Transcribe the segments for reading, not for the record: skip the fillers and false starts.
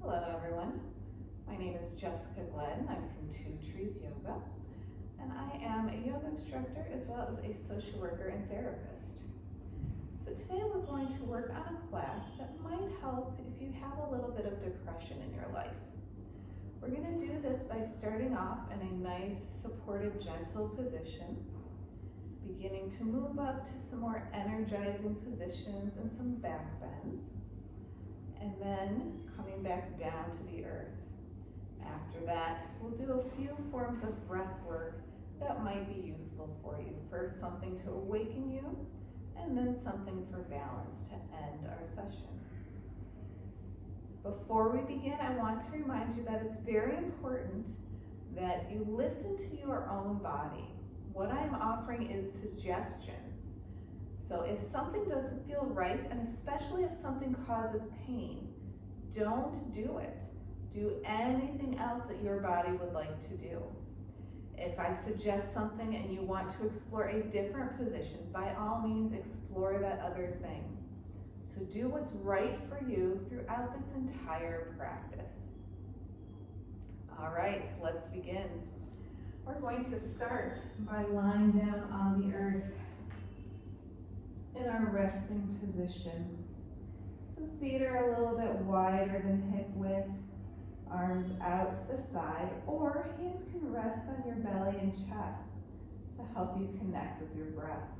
Hello everyone, my name is Jessica Glenn. I'm from Two Trees Yoga, and I am a yoga instructor as well as a social worker and therapist. So today we're going to work on a class that might help if you have a little bit of depression in your life. We're going to do this by starting off in a nice, supported, gentle position, beginning to move up to some more energizing positions and some back bends, and then coming back down to the earth. After that, we'll do a few forms of breath work that might be useful for you. First, something to awaken you, and then something for balance to end our session. Before we begin, I want to remind you that it's very important that you listen to your own body. What I'm offering is suggestions. So if something doesn't feel right, and especially if something causes pain, don't do it. Do anything else that your body would like to do. If I suggest something and you want to explore a different position, by all means explore that other thing. So do what's right for you throughout this entire practice. All right, let's begin. We're going to start by lying down on the earth in our resting position. So feet are a little bit wider than hip width, arms out to the side, or hands can rest on your belly and chest to help you connect with your breath.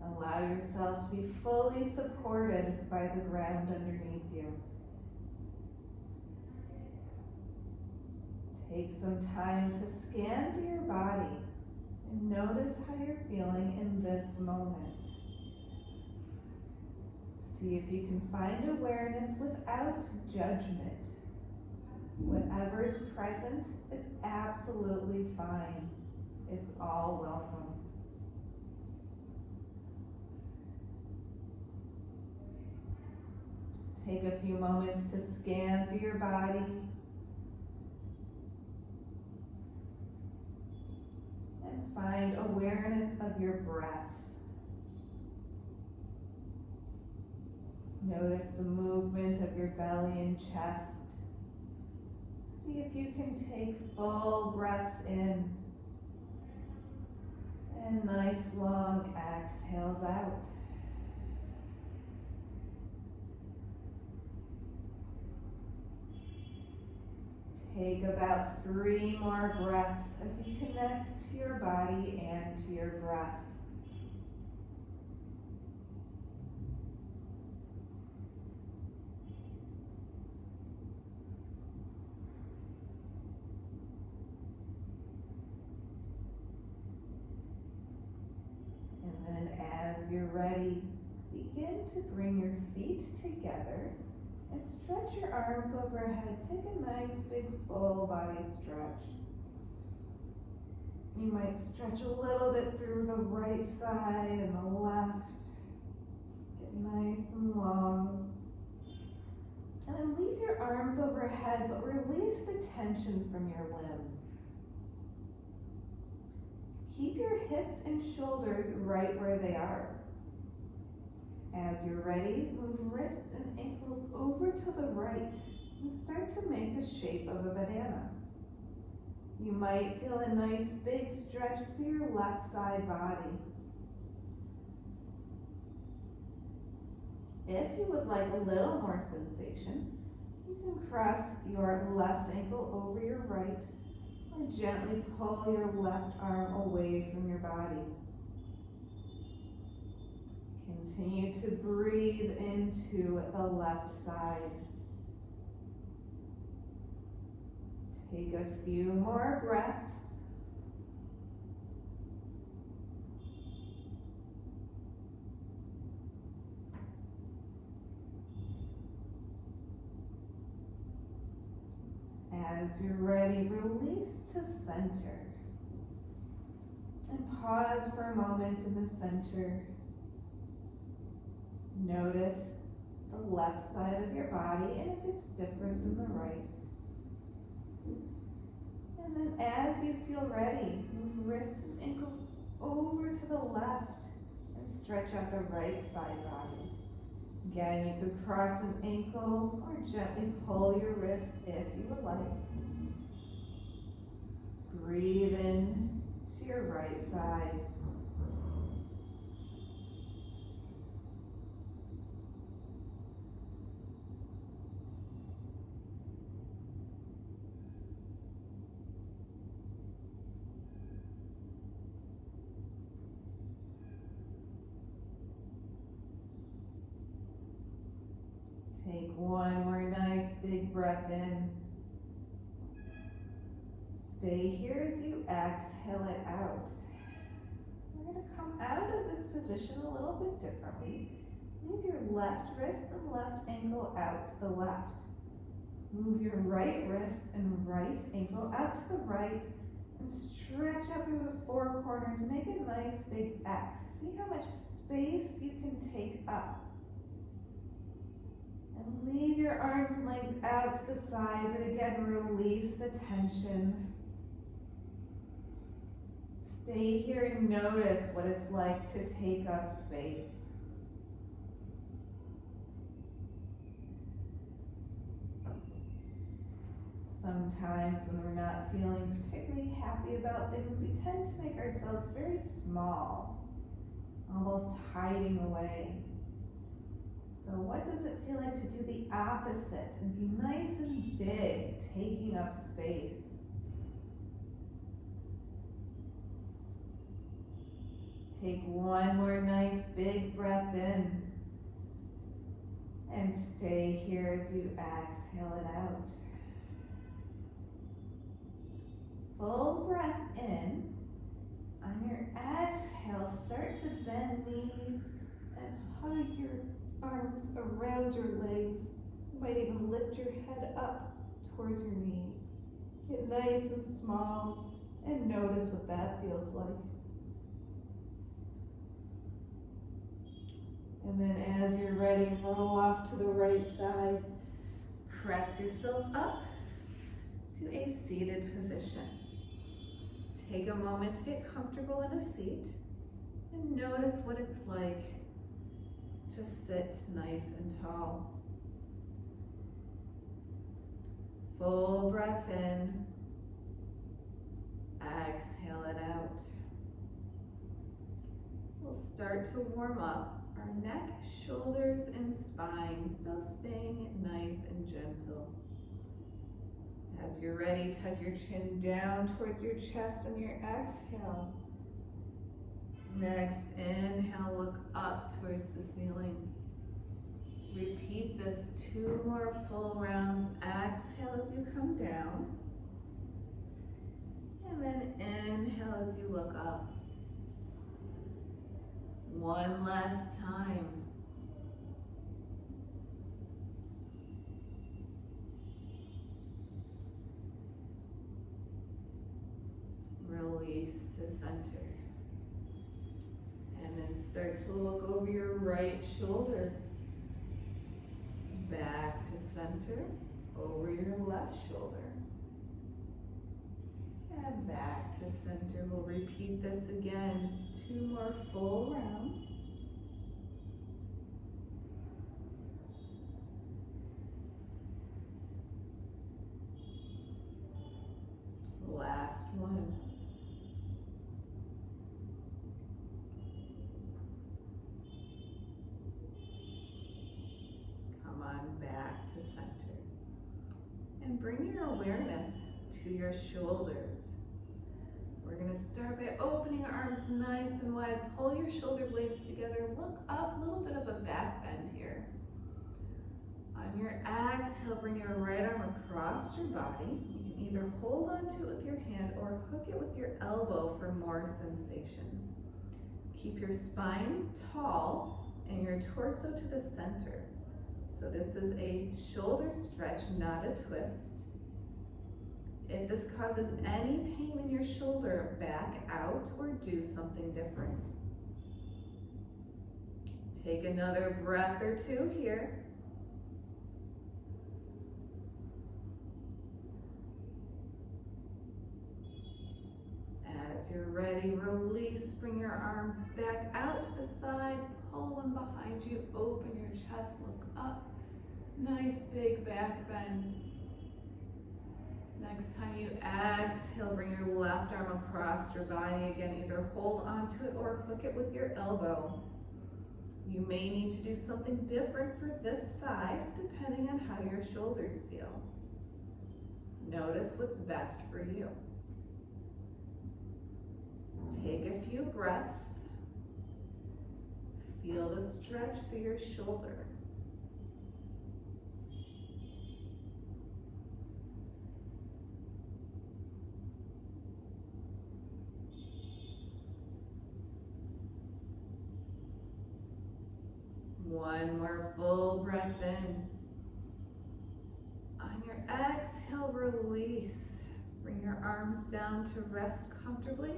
Allow yourself to be fully supported by the ground underneath you. Take some time to scan through your body and notice how you're feeling in this moment. See if you can find awareness without judgment. Whatever is present is absolutely fine. It's all welcome. Take a few moments to scan through your body and find awareness of your breath. Notice the movement of your belly and chest. See if you can take full breaths in and nice long exhales out. Take about 3 more breaths as you connect to your body and to your breath. And then as you're ready, begin to bring your feet together and stretch your arms overhead. Take a nice big full body stretch. You might stretch a little bit through the right side and the left. Get nice and long. And then leave your arms overhead, but release the tension from your limbs. Keep your hips and shoulders right where they are. As you're ready, move wrists and ankles over to the right and start to make the shape of a banana. You might feel a nice big stretch through your left side body. If you would like a little more sensation, you can cross your left ankle over your right or gently pull your left arm away from your body. Continue to breathe into the left side. Take a few more breaths. As you're ready, release to center. And pause for a moment in the center. Notice the left side of your body and if it's different than the right. And then as you feel ready, move wrists and ankles over to the left and stretch out the right side body. Again, you could cross an ankle or gently pull your wrist if you would like. Breathe in to your right side. Take one more nice big breath in. Stay here as you exhale it out. We're going to come out of this position a little bit differently. Leave your left wrist and left ankle out to the left. Move your right wrist and right ankle out to the right and stretch out through the four corners. Make a nice big X. See how much space you can take up. And leave your arms and legs out to the side, but again, release the tension. Stay here and notice what it's like to take up space. Sometimes when we're not feeling particularly happy about things, we tend to make ourselves very small, almost hiding away. So what does it feel like to do the opposite and be nice and big, taking up space? Take one more nice big breath in and stay here as you exhale it out. Full breath in. On your exhale, start to bend knees and hug your arms around your legs. You might even lift your head up towards your knees. Get nice and small and notice what that feels like. And then as you're ready, roll off to the right side. Press yourself up to a seated position. Take a moment to get comfortable in a seat and notice what it's like to sit nice and tall. Full breath in, exhale it out. We'll start to warm up our neck, shoulders, and spine, still staying nice and gentle. As you're ready, tuck your chin down towards your chest on your exhale. Next, inhale, look up towards the ceiling. Repeat this 2 more full rounds. Exhale as you come down. And then inhale as you look up. One last time. Release to center. And then start to look over your right shoulder. Back to center, over your left shoulder. And back to center. We'll repeat this again. 2 more full rounds. Last one. Come on back to center. And bring your awareness to your shoulders. We're going to start by opening your arms nice and wide. Pull your shoulder blades together. Look up, a little bit of a back bend here. On your exhale, bring your right arm across your body. You can either hold onto it with your hand or hook it with your elbow for more sensation. Keep your spine tall and your torso to the center. So this is a shoulder stretch, not a twist. If this causes any pain in your shoulder, back out or do something different. Take another breath or 2 here. As you're ready, release, bring your arms back out to the side, pull them behind you, open your chest, look up. Nice big back bend. Next time you exhale, bring your left arm across your body. Again, either hold onto it or hook it with your elbow. You may need to do something different for this side, depending on how your shoulders feel. Notice what's best for you. Take a few breaths. Feel the stretch through your shoulder. One more full breath in. On your exhale, release. Bring your arms down to rest comfortably,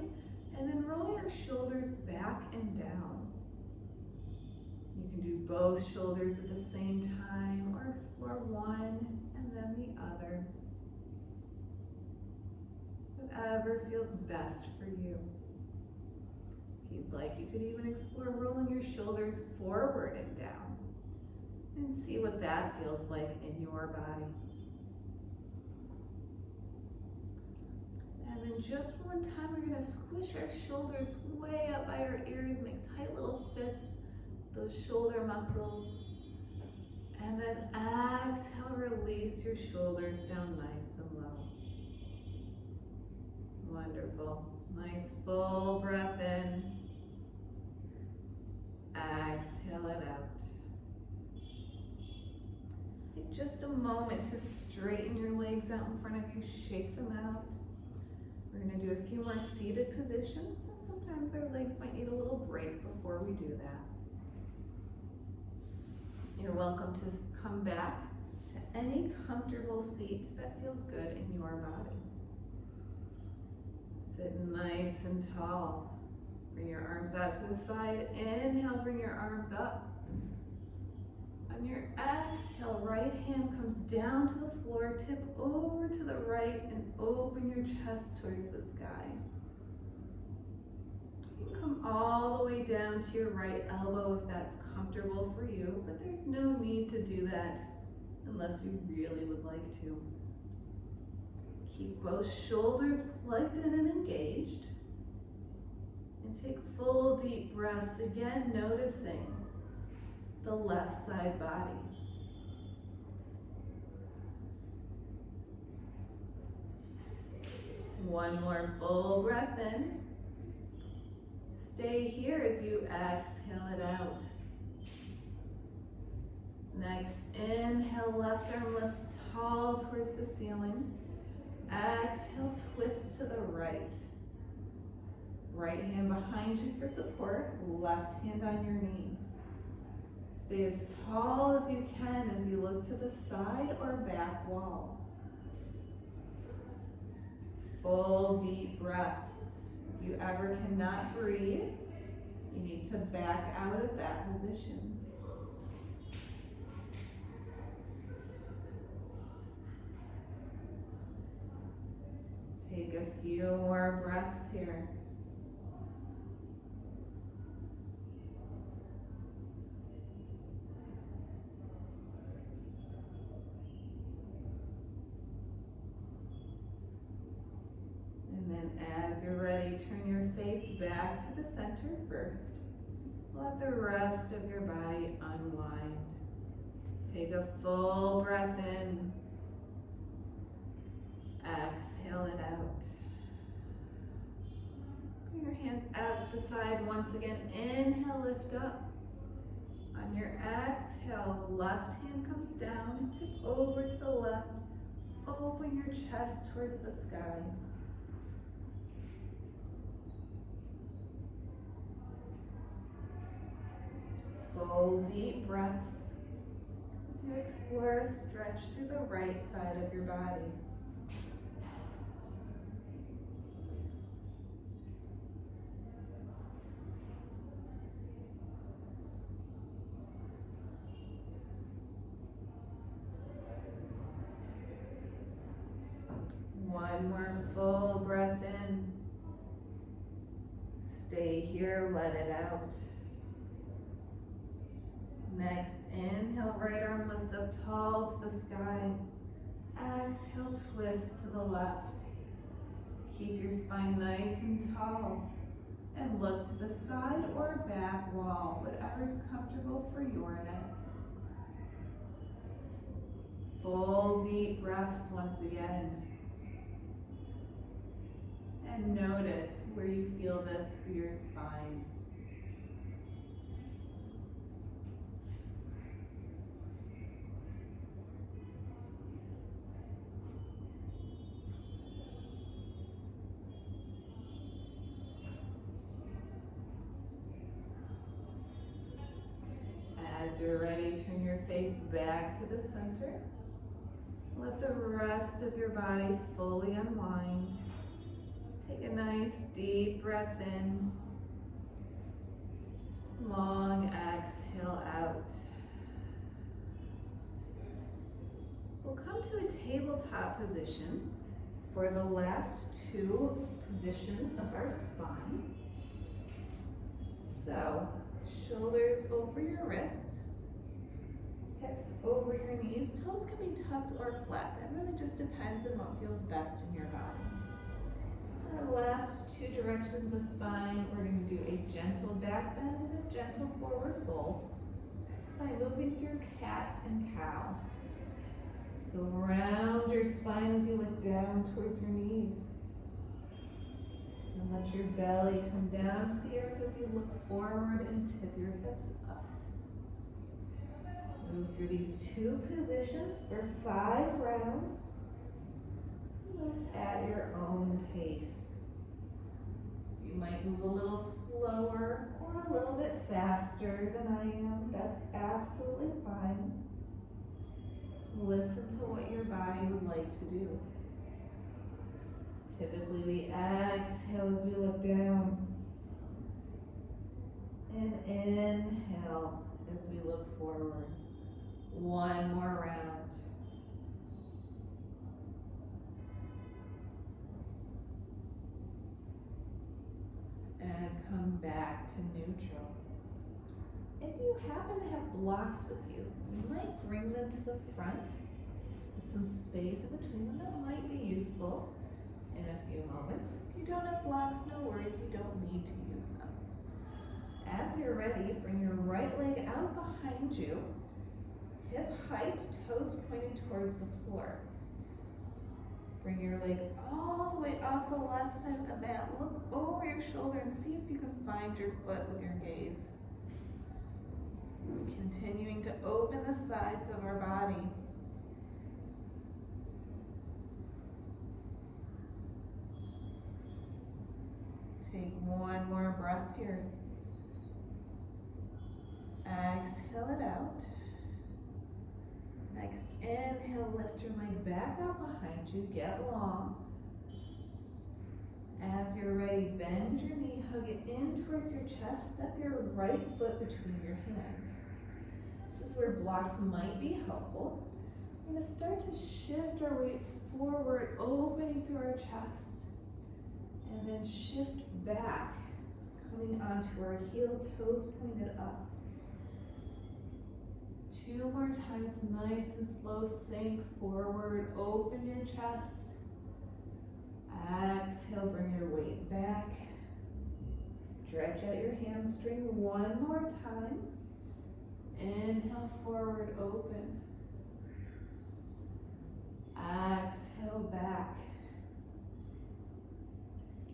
and then roll your shoulders back and down. You can do both shoulders at the same time or explore one and then the other. Whatever feels best for you. If you'd like, you could even explore rolling your shoulders forward and down and see what that feels like in your body. And then just one time, we're gonna squish our shoulders way up by our ears, make tight little fists, those shoulder muscles. And then exhale, release your shoulders down nice and low. Wonderful. Nice full breath in. Exhale it out. Take just a moment to straighten your legs out in front of you, shake them out. We're going to do a few more seated positions, so sometimes our legs might need a little break before we do that. You're welcome to come back to any comfortable seat that feels good in your body. Sit nice and tall. Bring your arms out to the side. Inhale, bring your arms up. On your exhale, right hand comes down to the floor, tip over to the right, and open your chest towards the sky. You can come all the way down to your right elbow if that's comfortable for you, but there's no need to do that unless you really would like to. Keep both shoulders plugged in and engaged. And take full deep breaths, again noticing the left side body. One more full breath in. Stay here as you exhale it out. Next, inhale, left arm lifts tall towards the ceiling. Exhale, twist to the right. Right hand behind you for support, left hand on your knee. Stay as tall as you can as you look to the side or back wall. Full deep breaths. If you ever cannot breathe, you need to back out of that position. Take a few more breaths here. And then as you're ready, turn your face back to the center first. Let the rest of your body unwind. Take a full breath in. Exhale it out. Bring your hands out to the side once again. Inhale, lift up. On your exhale, left hand comes down and tip over to the left. Open your chest towards the sky. Full deep breaths as you explore a stretch through the right side of your body. One more full breath in. stay here, let it out. Next, inhale, right arm lifts up tall to the sky. Exhale, twist to the left. Keep your spine nice and tall. And look to the side or back wall, whatever's comfortable for your neck. Full deep breaths once again. And notice where you feel this through your spine. As you're ready, turn your face back to the center. Let the rest of your body fully unwind. Take a nice deep breath in. Long exhale out. We'll come to a tabletop position for the last two positions of our spine. So, shoulders over your wrists, hips over your knees. Toes can be tucked or flat. That really just depends on what feels best in your body. For our last two directions of the spine, we're going to do a gentle back bend and a gentle forward fold by moving through cat and cow. So round your spine as you look down towards your knees. And let your belly come down to the earth as you look forward and tip your hips up. Move through these two positions for 5 rounds. Move at your own pace. So you might move a little slower or a little bit faster than I am. That's absolutely fine. Listen to what your body would like to do. Typically we exhale as we look down. And inhale as we look forward. One more round. And come back to neutral. If you happen to have blocks with you, you might bring them to the front with some space in between them that might be useful in a few moments. If you don't have blocks, no worries, you don't need to use them. As you're ready, bring your right leg out behind you, hip height, toes pointing towards the floor. Bring your leg all the way off the left side of the mat. Look over your shoulder and see if you can find your foot with your gaze. Continuing to open the sides of our body. Take one more breath here. Exhale it out. Next inhale, lift your leg back out behind you, get long. As you're ready, bend your knee, hug it in towards your chest, step your right foot between your hands. This is where blocks might be helpful. We're going to start to shift our weight forward, opening through our chest, and then shift back, coming onto our heel, toes pointed up. 2 more times, nice and slow, sink forward, open your chest. Exhale, bring your weight back. Stretch out your hamstring one more time. Inhale, forward, open. Exhale, back.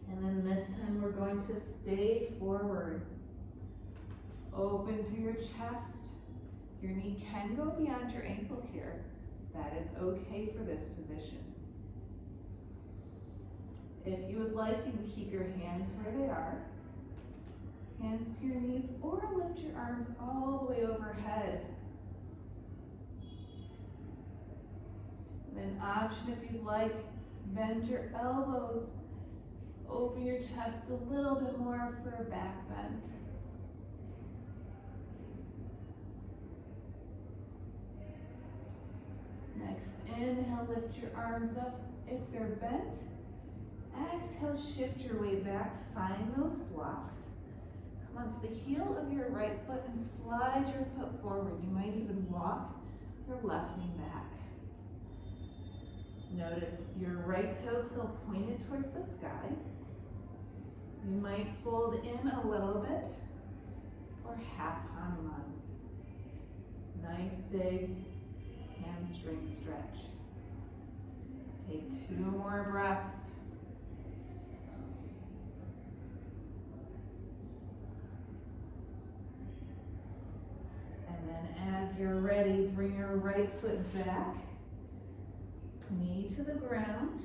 And then this time we're going to stay forward. Open through your chest. Your knee can go beyond your ankle here. That is okay for this position. If you would like, you can keep your hands where they are. Hands to your knees, or lift your arms all the way overhead. And then option, if you'd like, bend your elbows, open your chest a little bit more for a back bend. Next, inhale, lift your arms up if they're bent. Exhale, shift your weight back, find those blocks. onto the heel of your right foot and slide your foot forward. You might even walk your left knee back. Notice your right toe still pointed towards the sky. You might fold in a little bit for half Hanuman. Nice big hamstring stretch. Take 2 more breaths. And then as you're ready, bring your right foot back. Knee to the ground,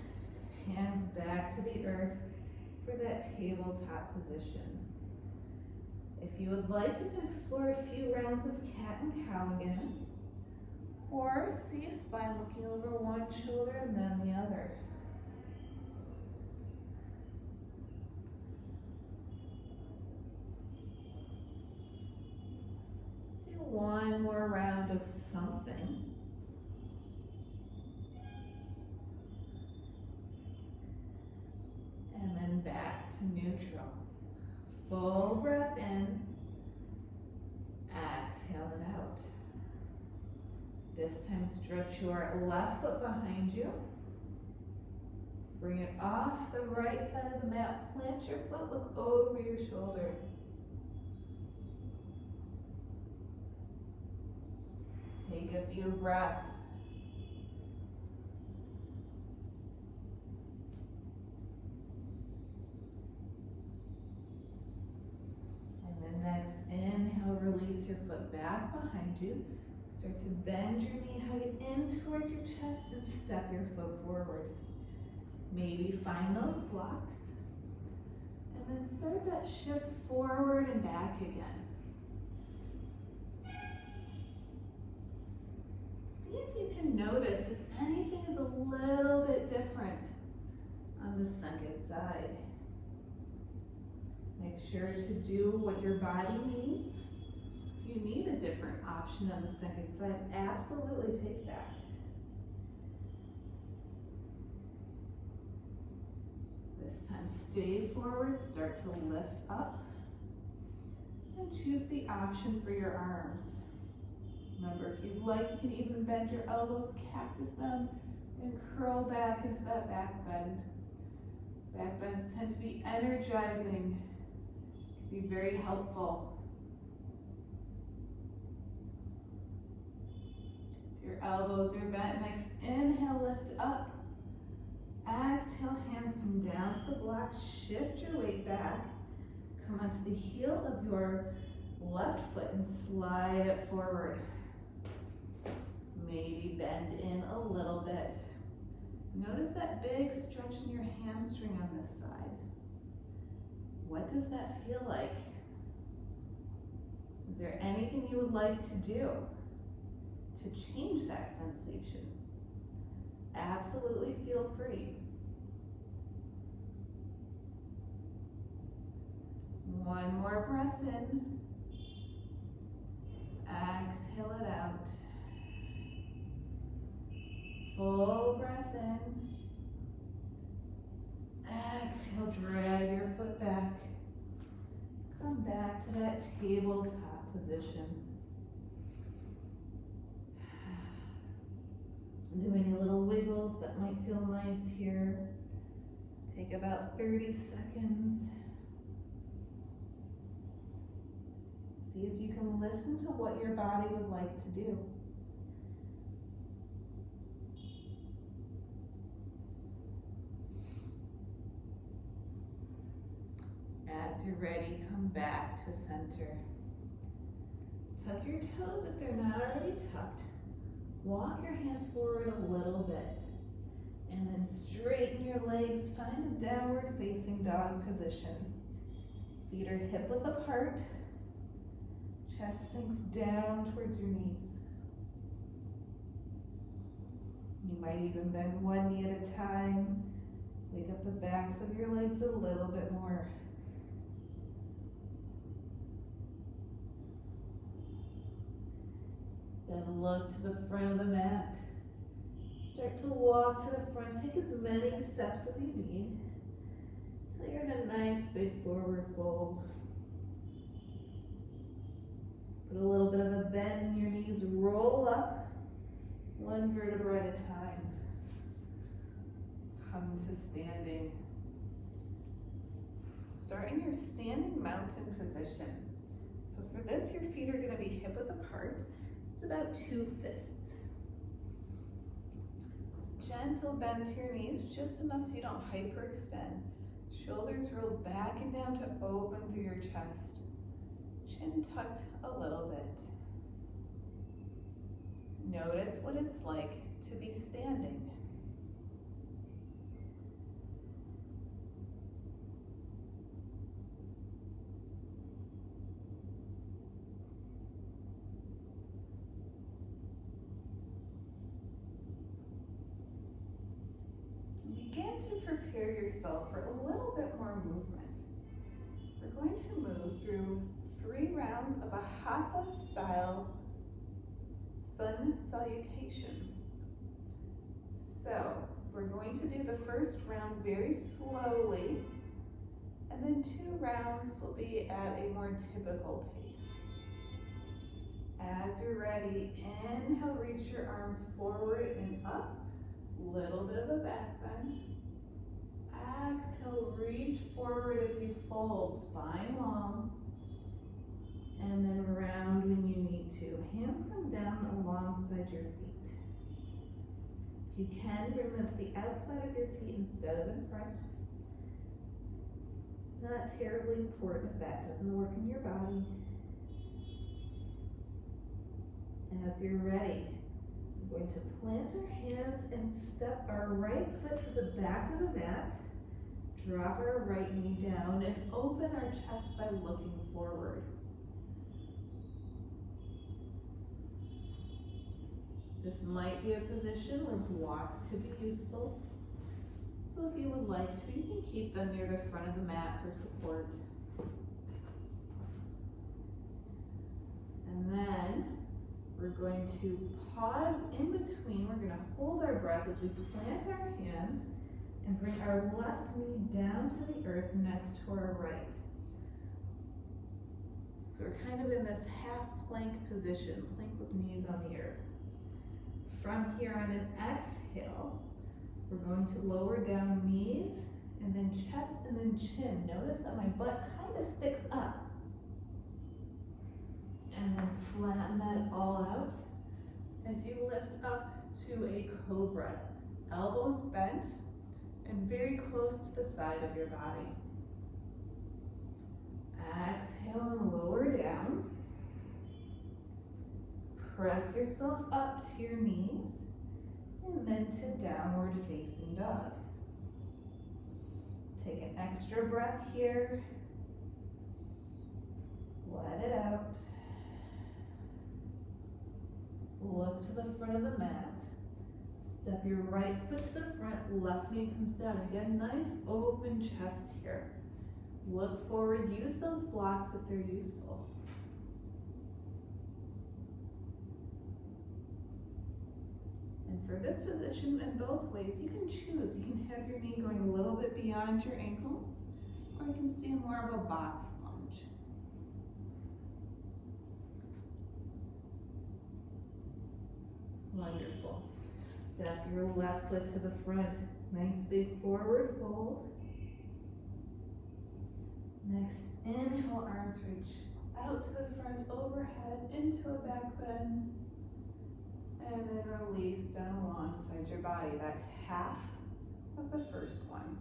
hands back to the earth for that tabletop position. If you would like, you can explore a few rounds of cat and cow again, or see a spine looking over one shoulder and then the other. Do one more round of something. And then back to neutral. Full breath in, exhale it out. This time stretch your left foot behind you. Bring it off the right side of the mat. Plant your foot, look over your shoulder. Take a few breaths. Next, inhale, release your foot back behind you. Start to bend your knee, hug it in towards your chest, and step your foot forward. Maybe find those blocks. And then start that shift forward and back again. See if you can notice if anything is a little bit different on the second side. Make sure to do what your body needs. If you need a different option on the second side, absolutely take that. This time, stay forward, start to lift up, and choose the option for your arms. Remember, if you'd like, you can even bend your elbows, cactus them, and curl back into that back bend. Back bends tend to be energizing. Be very helpful. If your elbows are bent, next inhale, lift up. Exhale, hands come down to the blocks. Shift your weight back. Come onto the heel of your left foot and slide it forward. Maybe bend in a little bit. Notice that big stretch in your hamstring on this side. What does that feel like? Is there anything you would like to do to change that sensation? Absolutely feel free. One more breath in. Exhale it out. Full breath in. Exhale, drag your foot back. Come back to that tabletop position. Do any little wiggles that might feel nice here. Take about 30 seconds. See if you can listen to what your body would like to do. As you're ready, come back to center. Tuck your toes if they're not already tucked. Walk your hands forward a little bit. And then straighten your legs. Find a downward facing dog position. Feet are hip width apart. Chest sinks down towards your knees. You might even bend one knee at a time. Wake up the backs of your legs a little bit more. Then look to the front of the mat. Start to walk to the front. Take as many steps as you need until you're in a nice big forward fold. One vertebra at a time. Come to standing. Start in your standing mountain position. So for this, your feet are going to be hip width apart. It's about 2 fists. Gentle bend to your knees, just enough so you don't hyperextend. Shoulders roll back and down to open through your chest. Chin tucked a little bit. Notice what it's like to be standing. Begin to prepare yourself for a little bit more movement. We're going to move through 3 rounds of a Hatha style sun salutation. So we're going to do the first round very slowly, and then 2 rounds will be at a more typical pace. As you're ready, inhale, reach your arms forward and up. Little bit of a back bend. Exhale, reach forward as you fold, spine long. And then round when you need to. Hands come down alongside your feet. If you can, bring them to the outside of your feet instead of in front. Not terribly important if that doesn't work in your body. And as you're ready, we're going to plant our hands and step our right foot to the back of the mat. Drop our right knee down and open our chest by looking forward. This might be a position where blocks could be useful. So if you would like to, you can keep them near the front of the mat for support. And then we're going to pause in between. We're going to hold our breath as we plant our hands and bring our left knee down to the earth next to our right. So we're kind of in this half plank position, plank with knees on the earth. From here on an exhale, we're going to lower down knees and then chest and then chin. Notice that my butt kind of sticks up. And then flatten that all out as you lift up to a cobra. Elbows bent and very close to the side of your body. Exhale and lower down. Press yourself up to your knees and then to downward facing dog. Take an extra breath here. Let it out. Look to the front of the mat. Step your right foot to the front, left knee comes down. Again, nice open chest here. Look forward, use those blocks if they're useful. And for this position, in both ways, you can choose. You can have your knee going a little bit beyond your ankle, or you can see more of a box lunge. Wonderful. Step your left foot to the front. Nice big forward fold. Next, inhale, arms reach out to the front, overhead, into a back bend. And then release down alongside your body. That's half of the first one.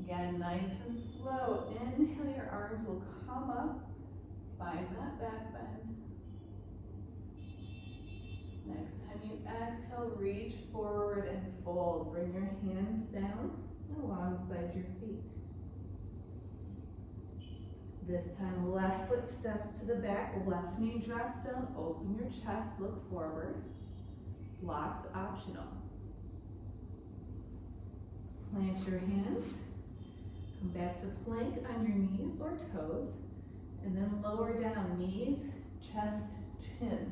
Again, nice and slow. Inhale, your arms will come up. Find that back bend. Next time you exhale, reach forward and fold. Bring your hands down alongside your feet. This time, left foot steps to the back, left knee drops down, open your chest, look forward. Blocks optional. Plant your hands, come back to plank on your knees or toes, and then lower down, knees, chest, chin.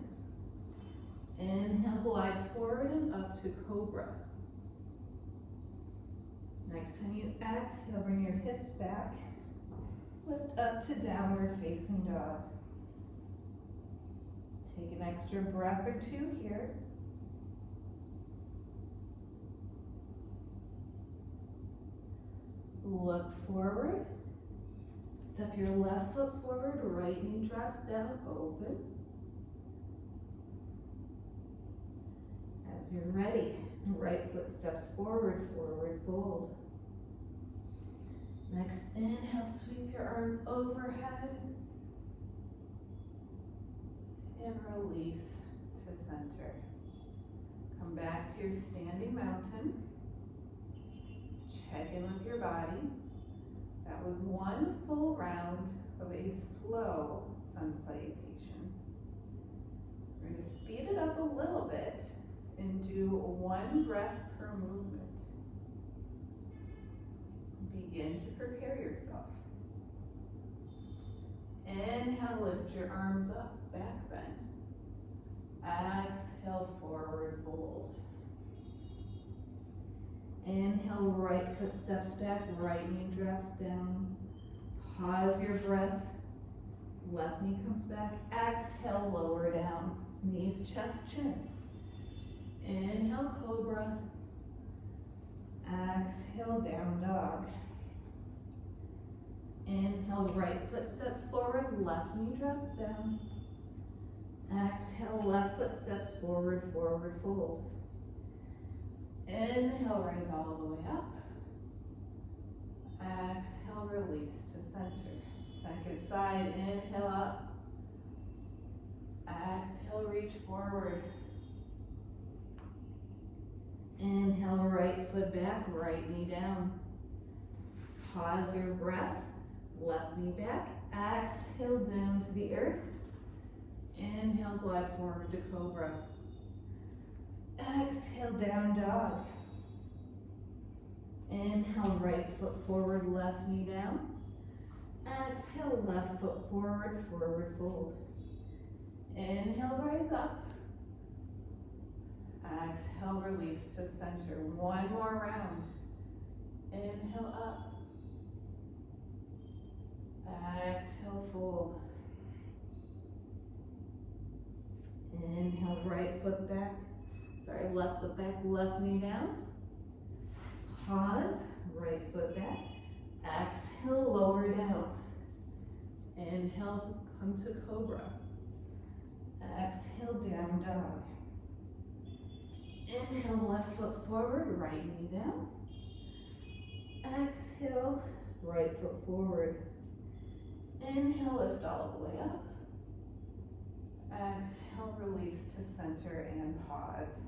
Inhale, glide forward and up to cobra. Next time you exhale, bring your hips back. Lift up to downward facing dog. Take an extra breath or two here. Look forward. Step your left foot forward, right knee drops down, open. As you're ready, right foot steps forward, forward fold. Next inhale, sweep your arms overhead. And release to center. Come back to your standing mountain. Check in with your body. That was one full round of a slow sun salutation. We're going to speed it up a little bit and do one breath per movement. Begin to prepare yourself. Inhale, lift your arms up, back bend. Exhale, forward fold. Inhale, right foot steps back, right knee drops down. Pause your breath. Left knee comes back. Exhale, lower down. Knees, chest, chin. Inhale, cobra. Exhale, down dog. Inhale, right foot steps forward, left knee drops down. Exhale, left foot steps forward, forward fold. Inhale, rise all the way up. Exhale, release to center. Second side, inhale up. Exhale, reach forward. Inhale, right foot back, right knee down. Pause your breath, left knee back. Exhale, down to the earth. Inhale, glide forward to cobra. Exhale, down dog. Inhale, right foot forward, left knee down. Exhale, left foot forward, forward fold. Inhale, rise up. Exhale, release to center. One more round. Inhale, up. Exhale, fold. Inhale, right foot back. Sorry, left foot back, left knee down. Pause, right foot back. Exhale, lower down. Inhale, come to cobra. Exhale, down dog. Inhale, left foot forward, right knee down. Exhale, right foot forward. Inhale, lift all the way up. Exhale, release to center and pause.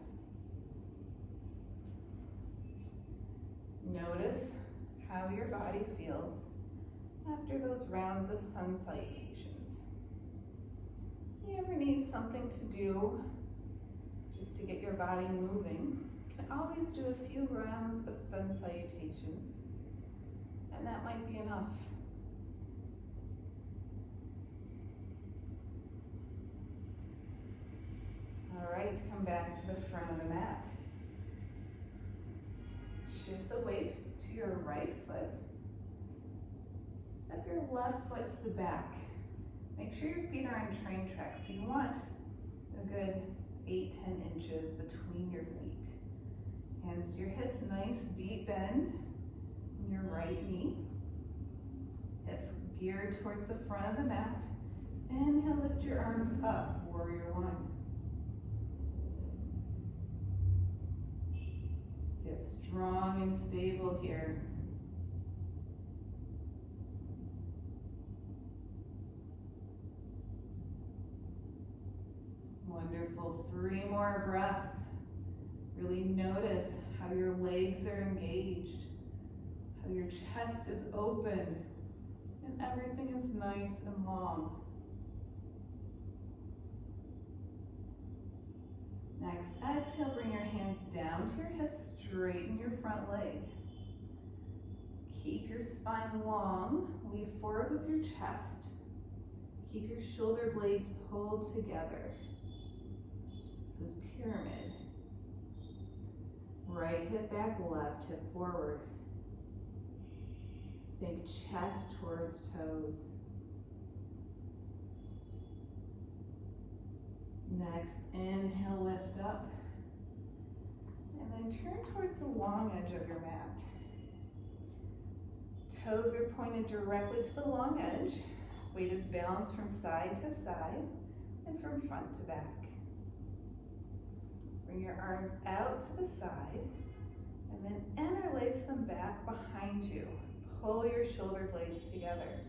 Notice how your body feels after those rounds of sun salutations. You ever need something to do just to get your body moving? You can always do a few rounds of sun salutations, and that might be enough. All right, come back to the front of the mat. Shift the weight to your right foot. Step your left foot to the back. Make sure your feet are on train tracks. So you want a good 8-10 inches between your feet. Hands to your hips, nice deep bend in your right knee. Hips geared towards the front of the mat. Inhale, lift your arms up, warrior one. Get strong and stable here. Wonderful. 3 more breaths. Really notice how your legs are engaged, how your chest is open, and everything is nice and long. Next, exhale, bring your hands down to your hips, straighten your front leg. Keep your spine long, lean forward with your chest. Keep your shoulder blades pulled together. This is pyramid. Right hip back, left hip forward. Think chest towards toes. Next, inhale, lift up. And then turn towards the long edge of your mat. toes are pointed directly to the long edge. Weight is balanced from side to side and from front to back. Bring your arms out to the side and then interlace them back behind you. Pull your shoulder blades together.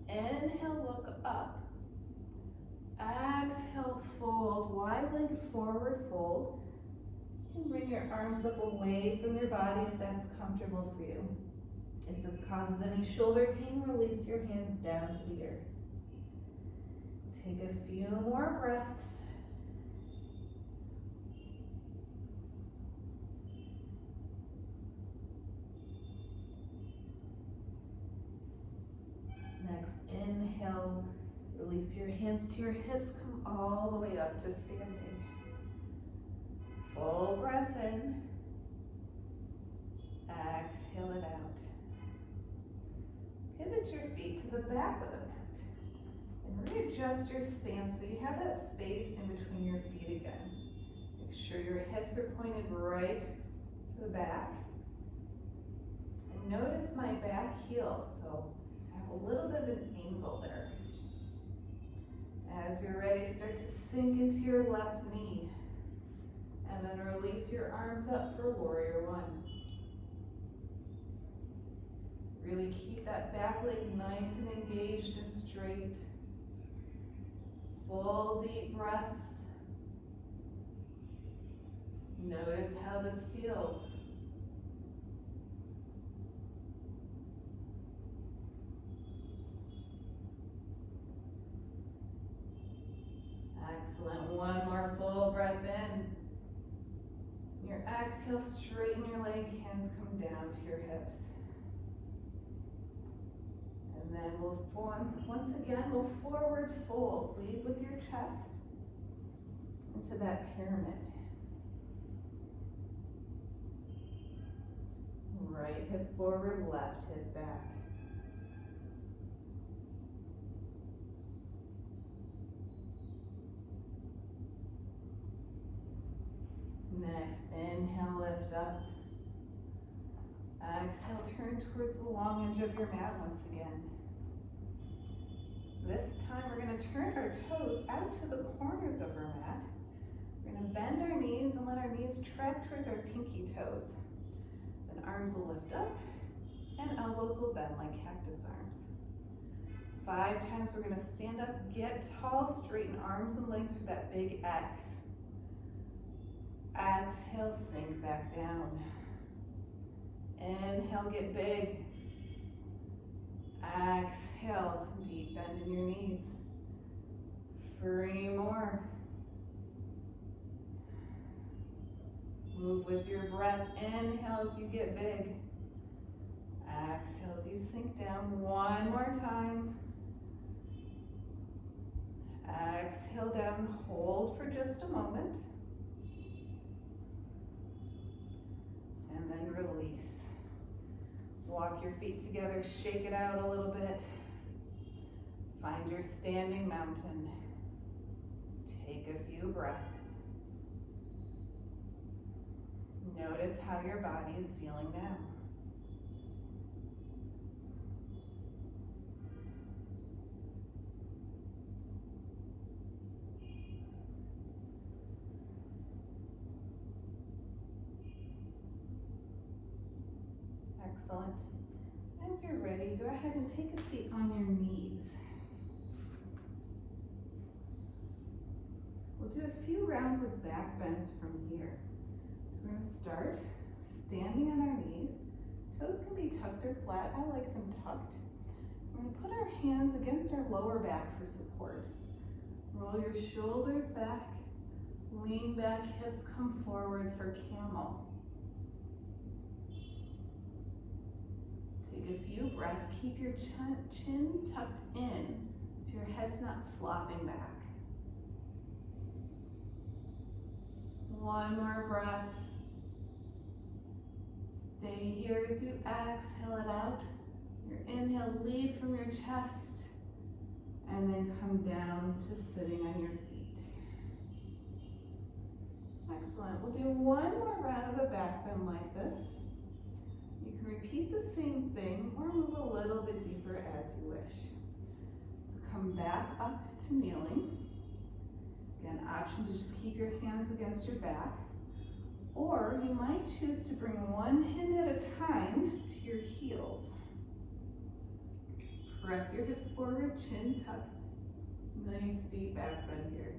Inhale, look up. Exhale, fold, wide leg forward fold. You can bring your arms up away from your body if that's comfortable for you. If this causes any shoulder pain, release your hands down to the earth. Take a few more breaths. Next, inhale, release your hands to your hips, come all the way up to standing. Full breath in. Exhale it out. Pivot your feet to the back of the mat and readjust your stance so you have that space in between your feet again. Make sure your hips are pointed right to the back. And notice my back heel, so I have a little bit of an angle there. As you're ready, start to sink into your left knee. And then release your arms up for warrior one. Really keep that back leg nice and engaged and straight. Full deep breaths. Notice how this feels. Excellent. One more full breath in. Your exhale, straighten your leg, hands come down to your hips. And then once again, we'll forward fold. Lead with your chest into that pyramid. Right hip forward, left hip back. Next, inhale, lift up. Exhale, turn towards the long edge of your mat once again. This time we're going to turn our toes out to the corners of our mat. We're going to bend our knees and let our knees track towards our pinky toes. Then arms will lift up and elbows will bend like cactus arms. 5 times we're going to stand up, get tall, straighten arms and legs for that big X. Exhale, sink back down. Inhale, get big. Exhale, deep bend in your knees. 3 more. Move with your breath. Inhale as you get big. Exhale as you sink down. 1 more time. Exhale down, hold for just a moment. And then release. Walk your feet together, shake it out a little bit. Find your standing mountain. Take a few breaths. Notice how your body is feeling now. Excellent. As you're ready, go ahead and take a seat on your knees. We'll do a few rounds of back bends from here. So we're going to start standing on our knees. Toes can be tucked or flat. I like them tucked. We're going to put our hands against our lower back for support. Roll your shoulders back. Lean back, hips come forward for camel. Take a few breaths. Keep your chin tucked in so your head's not flopping back. 1 more breath. Stay here as you exhale it out. Your inhale, lead from your chest, and then come down to sitting on your feet. Excellent. We'll do 1 more round of a back bend like this. You can repeat the same thing or move a little bit deeper as you wish. So come back up to kneeling. Again, option to just keep your hands against your back, or you might choose to bring one hand at a time to your heels. Press your hips forward, chin tucked. Nice deep back bend here.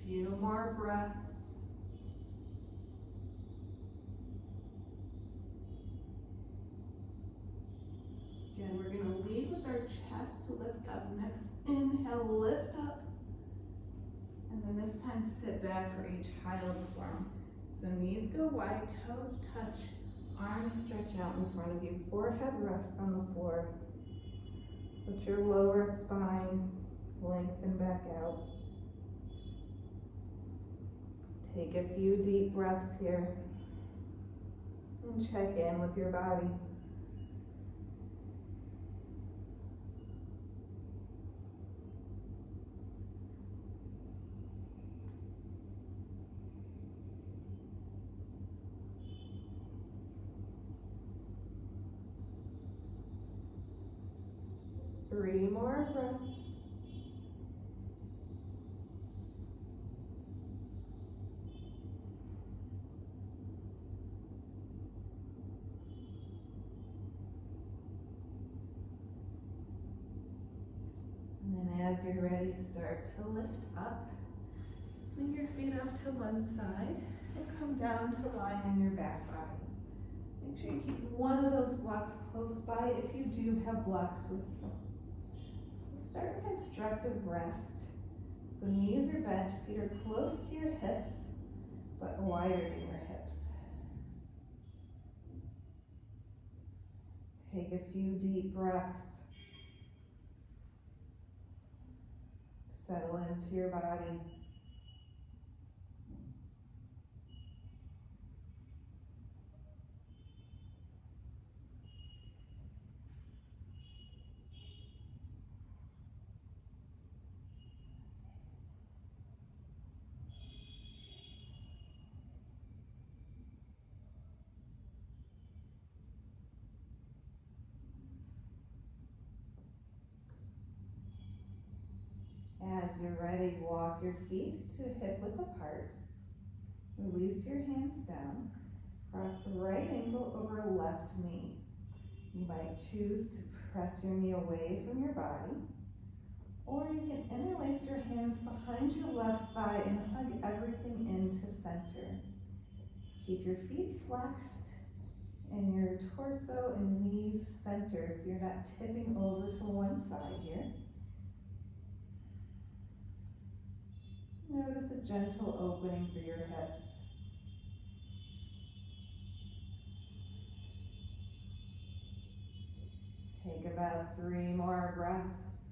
Few more breaths. Again, we're going to lead with our chest to lift up. Next inhale, lift up. And then this time sit back for a child's form. So knees go wide, toes touch, arms stretch out in front of you. Forehead rests on the floor. Let your lower spine lengthen back out. Take a few deep breaths here and check in with your body. Three more breaths. And then as you're ready, start to lift up. Swing your feet off to one side and come down to lie on your back body. Make sure you keep one of those blocks close by if you do have blocks with you. Start a constructive rest. So knees are bent, feet are close to your hips, but wider than your hips. Take a few deep breaths. Settle into your body. As you're ready, walk your feet to hip width apart. Release your hands down. Cross the right ankle over left knee. You might choose to press your knee away from your body, or you can interlace your hands behind your left thigh and hug everything into center. Keep your feet flexed and your torso and knees centered so you're not tipping over to one side here. Notice a gentle opening through your hips. Take about 3 more breaths.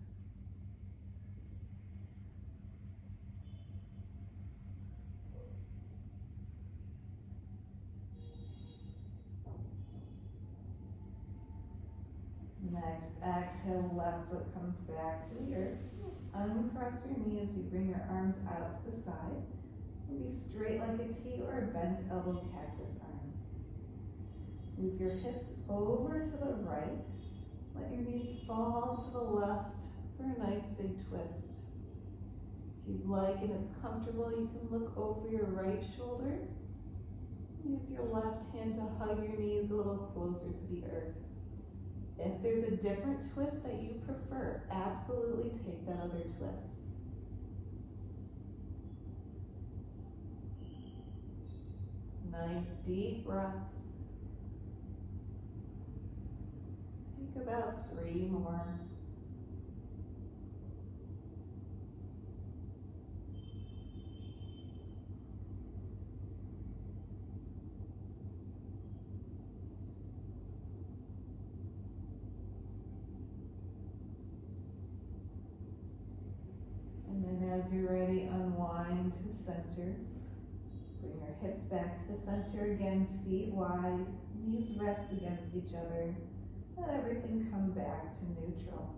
Next, exhale, left foot comes back to the earth. Uncross your knee as you bring your arms out to the side. Maybe straight like a T or a bent elbow cactus arms. Move your hips over to the right. Let your knees fall to the left for a nice big twist. If you'd like and it's comfortable, you can look over your right shoulder. Use your left hand to hug your knees a little closer to the earth. If there's a different twist that you prefer, absolutely take that other twist. Nice deep breaths. Take about 3 more. And then as you're ready, unwind to center. Bring your hips back to the center again, feet wide, knees rest against each other. Let everything come back to neutral.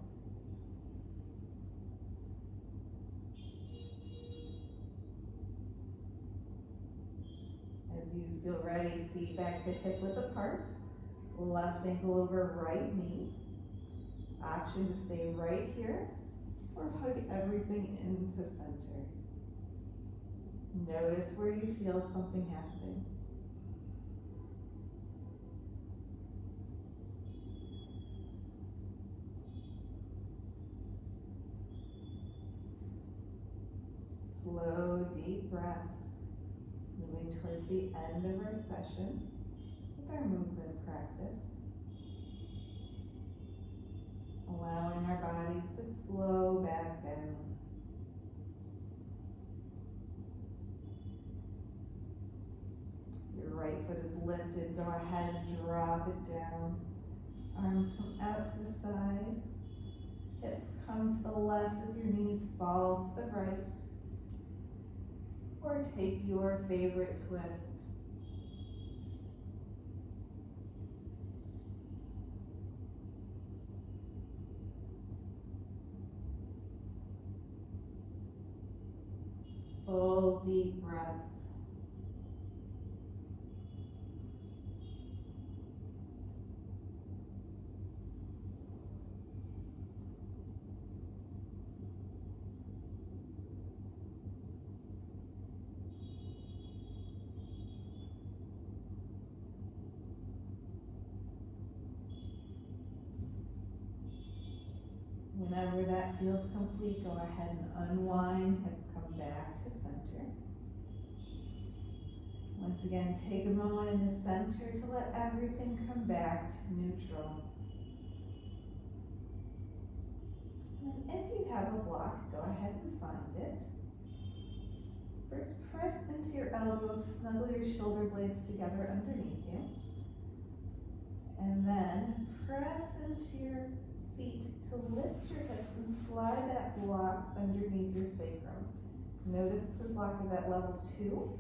As you feel ready, feet back to hip width apart, left ankle over right knee. Option to stay right here or hug everything into center. Notice where you feel something happening. Slow, deep breaths, moving towards the end of our session with our movement practice. Allowing our bodies to slow back down. Your right foot is lifted, go ahead and drop it down. Arms come out to the side. Hips come to the left as your knees fall to the right. Or take your favorite twist. Full deep breaths. Whenever that feels complete, go ahead and unwind, hips come back to center. Once again, take a moment in the center to let everything come back to neutral. And if you have a block, go ahead and find it. First, press into your elbows, snuggle your shoulder blades together underneath you. And then press into your feet to lift your hips and slide that block underneath your sacrum. Notice the block is at level 2. You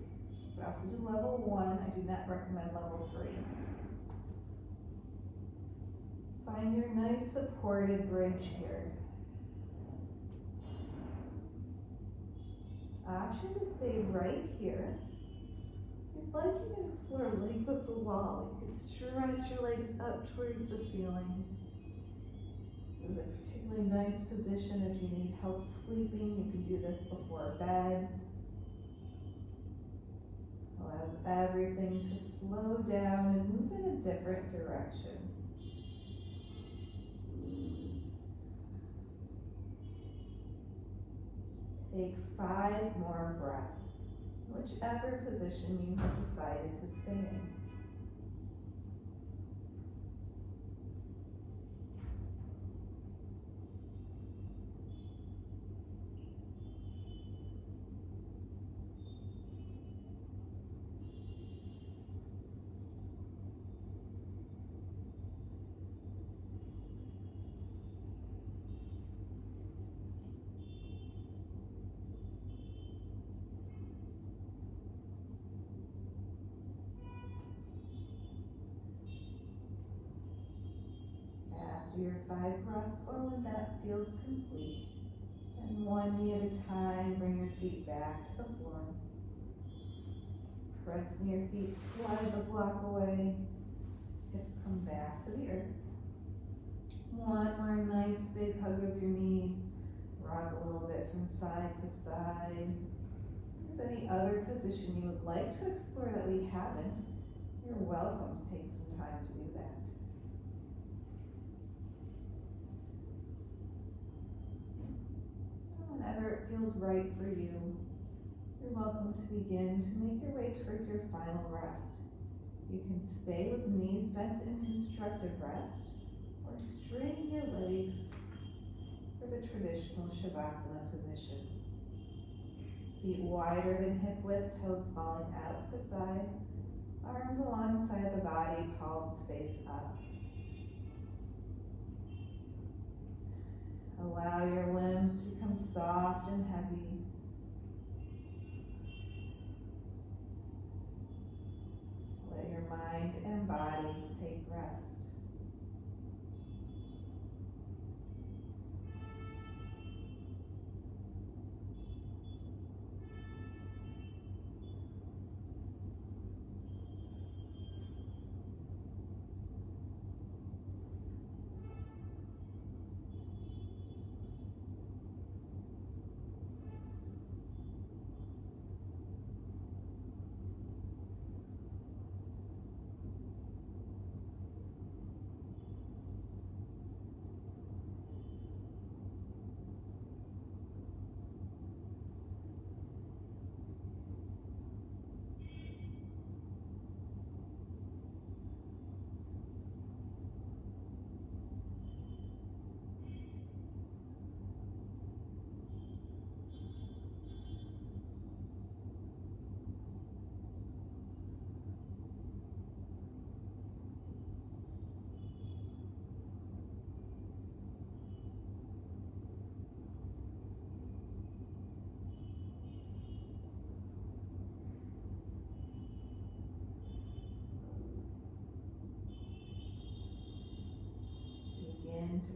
can also do level 1. I do not recommend level 3. Find your nice supported bridge here. Option to stay right here. If you'd like, you can explore legs up the wall. You can stretch your legs up towards the ceiling. This is a particularly nice position if you need help sleeping. You can do this before bed. Allows everything to slow down and move in a different direction. Take 5 more breaths, whichever position you have decided to stay in. After your 5 breaths, or when that feels complete, and one knee at a time, bring your feet back to the floor. Pressing your feet, slide the block away. Hips come back to the earth. One more nice big hug of your knees. Rock a little bit from side to side. If there's any other position you would like to explore that we haven't, you're welcome to take some time to do that. Whenever it feels right for you, you're welcome to begin to make your way towards your final rest. You can stay with knees bent in constructive rest, or straighten your legs for the traditional Shavasana position. Feet wider than hip width, toes falling out to the side, arms alongside the body, palms face up. Allow your limbs to become soft and heavy. Let your mind and body take rest.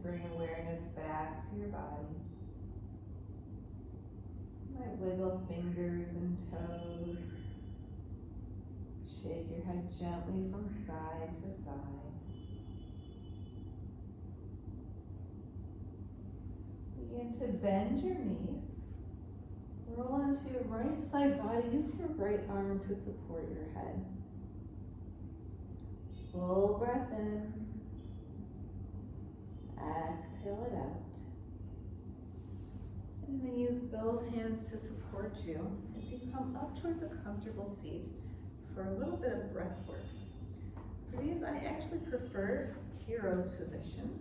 bring awareness back to your body. You might wiggle fingers and toes. Shake your head gently from side to side. Begin to bend your knees. Roll onto your right side body. Use your right arm to support your head. Full breath in. Exhale it out. And then use both hands to support you as you come up towards a comfortable seat for a little bit of breath work. For these, I actually prefer hero's position.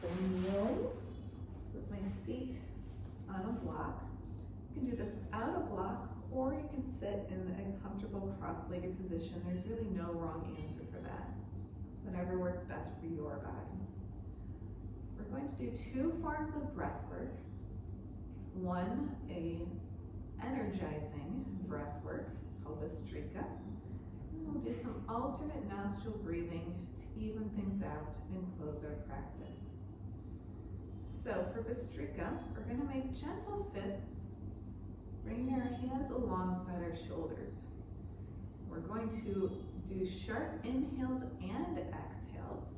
So kneeling with my seat on a block. You can do this without a block, or you can sit in a comfortable cross-legged position. There's really no wrong answer for that. It's whatever works best for your body. We're going to do two forms of breath work. One, a energizing breath work called Bhastrika. And then we'll do some alternate nostril breathing to even things out and close our practice. So for Bhastrika, we're going to make gentle fists, bringing our hands alongside our shoulders. We're going to do sharp inhales and exhales.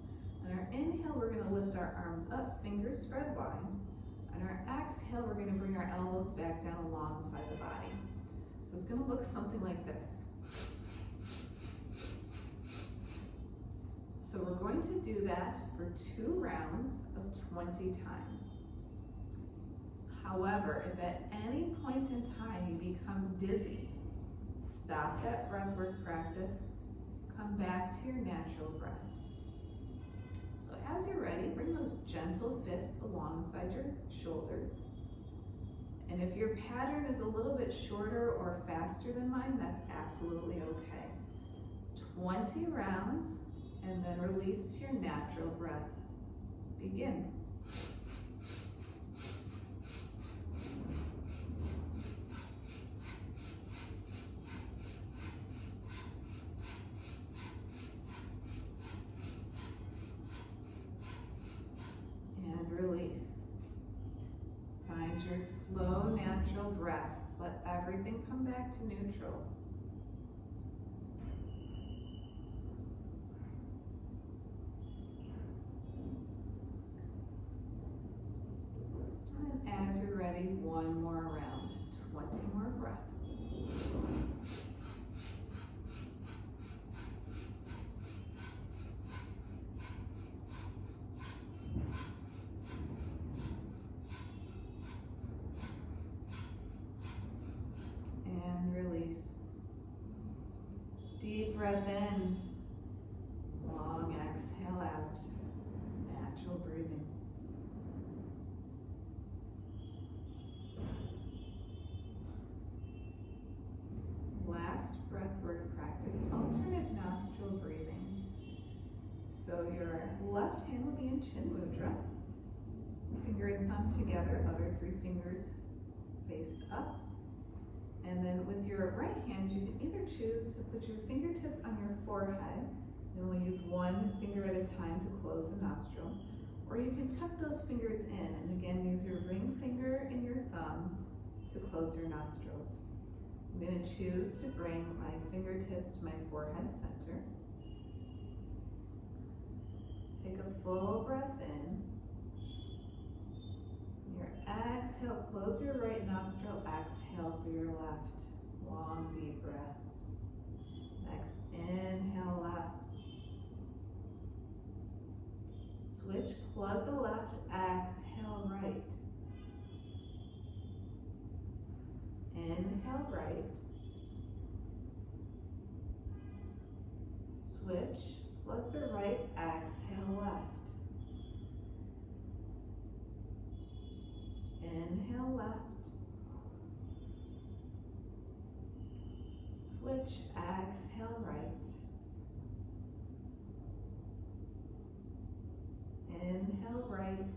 On our inhale, we're going to lift our arms up, fingers spread wide. On our exhale, we're going to bring our elbows back down alongside the body. So it's going to look something like this. So we're going to do that for 2 rounds of 20 times. However, if at any point in time you become dizzy, stop that breathwork practice, come back to your natural breath. So as you're ready, bring those gentle fists alongside your shoulders. And if your pattern is a little bit shorter or faster than mine, that's absolutely okay. 20 rounds, and then release to your natural breath. Begin. And release. Find your slow, natural breath. Let everything come back to neutral. And as you're ready, one more round, 20 more breaths. And release. Deep breath in. Long exhale out. Natural breathing. Last breathwork practice, alternate nostril breathing. So your left hand will be in Chin Mudra. Finger and thumb together, other 3 fingers faced up. And then with your right hand, you can either choose to put your fingertips on your forehead, and we'll use 1 finger at a time to close the nostril, or you can tuck those fingers in, and again, use your ring finger and your thumb to close your nostrils. I'm going to choose to bring my fingertips to my forehead center. Take a full breath in. Your exhale, close your right nostril, exhale through your left. Long, deep breath. Next, inhale left. Switch, plug the left, exhale right. Inhale right. Switch, plug the right, exhale left. Inhale left. Switch, exhale right. Inhale right.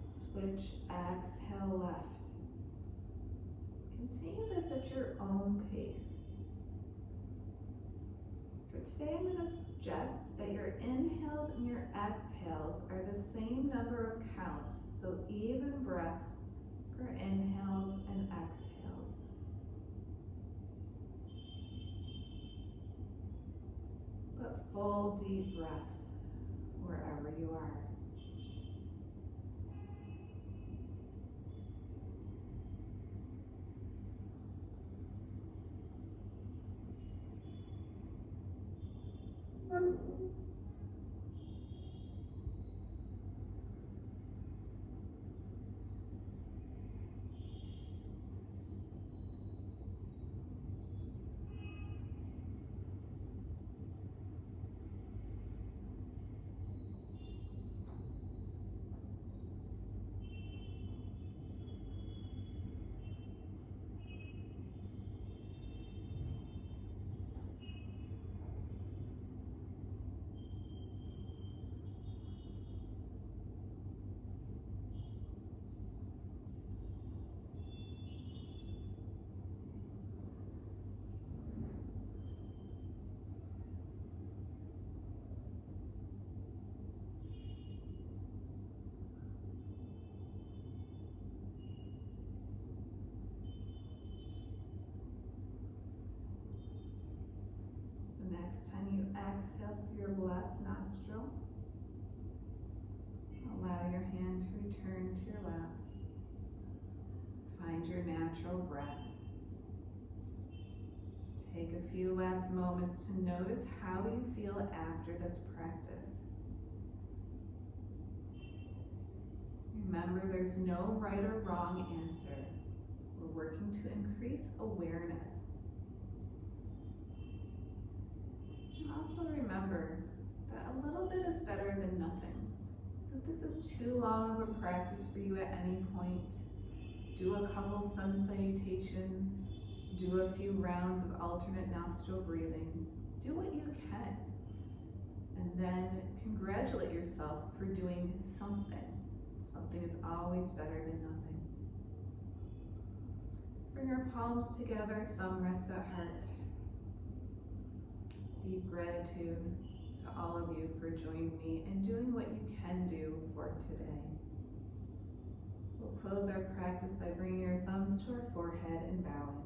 Switch, exhale left. Continue this at your own pace. For But today I'm going to suggest that your inhales and your exhales are the same number of counts, so even breaths for inhales and exhales. But full deep breaths wherever you are. The next time you exhale through your left nostril, allow your hand to return to your lap. Find your natural breath. Take a few last moments to notice how you feel after this practice. Remember, there's no right or wrong answer. We're working to increase awareness. And also remember that a little bit is better than nothing. So if this is too long of a practice for you at any point, do a couple sun salutations, do a few rounds of alternate nostril breathing. Do what you can. And then congratulate yourself for doing something. Something is always better than nothing. Bring our palms together, thumb rests at heart. Deep gratitude to all of you for joining me and doing what you can do for today. We'll close our practice by bringing your thumbs to our forehead and bowing.